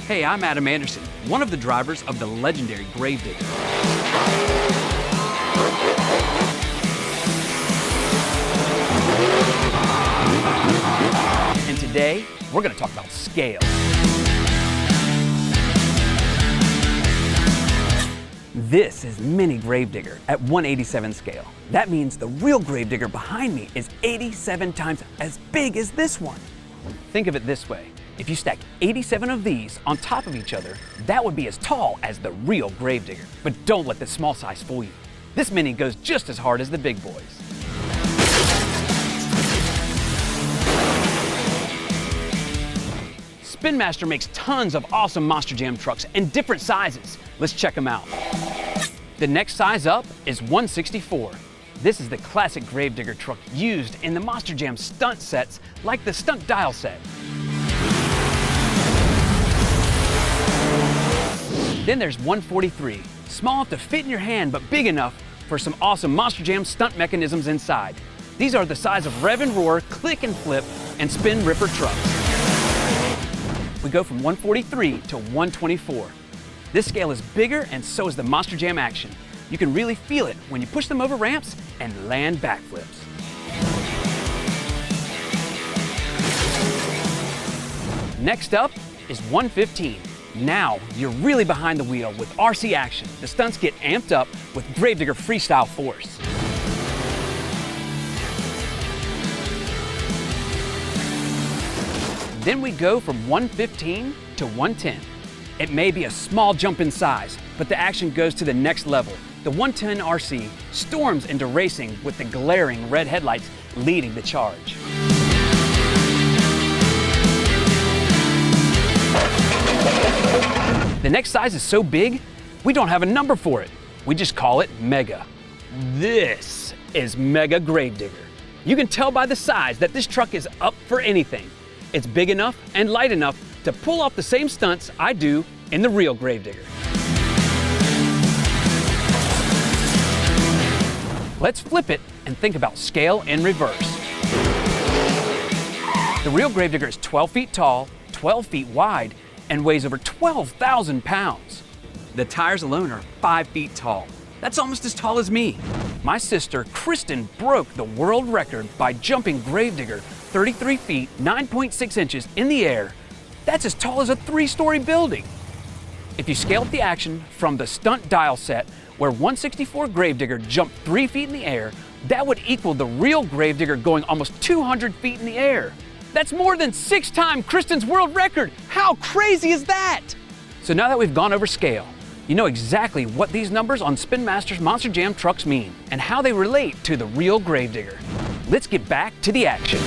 Hey, I'm Adam Anderson, one of the drivers of the legendary Gravedigger. And today, we're going to talk about scale. This is mini Gravedigger at 187 scale. That means the real Gravedigger behind me is 87 times as big as this one. Think of it this way. If you stack 87 of these on top of each other, that would be as tall as the real Gravedigger. But don't let the small size fool you. This mini goes just as hard as the big boys. Spin Master makes tons of awesome Monster Jam trucks in different sizes. Let's check them out. The next size up is 164. This is the classic Gravedigger truck used in the Monster Jam stunt sets like the stunt dial set. Then there's 143, small enough to fit in your hand but big enough for some awesome Monster Jam stunt mechanisms inside. These are the size of Rev and Roar, Click and Flip, and Spin Ripper trucks. We go from 143 to 124. This scale is bigger and so is the Monster Jam action. You can really feel it when you push them over ramps and land backflips. Next up is 115. Now you're really behind the wheel with RC action. The stunts get amped up with Gravedigger freestyle force. Then we go from 115 to 110. It may be a small jump in size, but the action goes to the next level. The 110 RC storms into racing with the glaring red headlights leading the charge. The next size is so big, we don't have a number for it. We just call it Mega. This is Mega Gravedigger. You can tell by the size that this truck is up for anything. It's big enough and light enough to pull off the same stunts I do in the real Gravedigger. Let's flip it and think about scale in reverse. The real Gravedigger is 12 feet tall, 12 feet wide, and weighs over 12,000 pounds. The tires alone are 5 feet tall. That's almost as tall as me. My sister, Kristen, broke the world record by jumping Gravedigger 33 feet, 9.6 inches in the air. That's as tall as a 3-story building. If you scale up the action from the stunt dial set, where 164 Gravedigger jumped 3 feet in the air, that would equal the real Gravedigger going almost 200 feet in the air. That's more than 6 times Kristen's world record. How crazy is that? So now that we've gone over scale, you know exactly what these numbers on Spin Master's Monster Jam trucks mean and how they relate to the real Gravedigger. Let's get back to the action.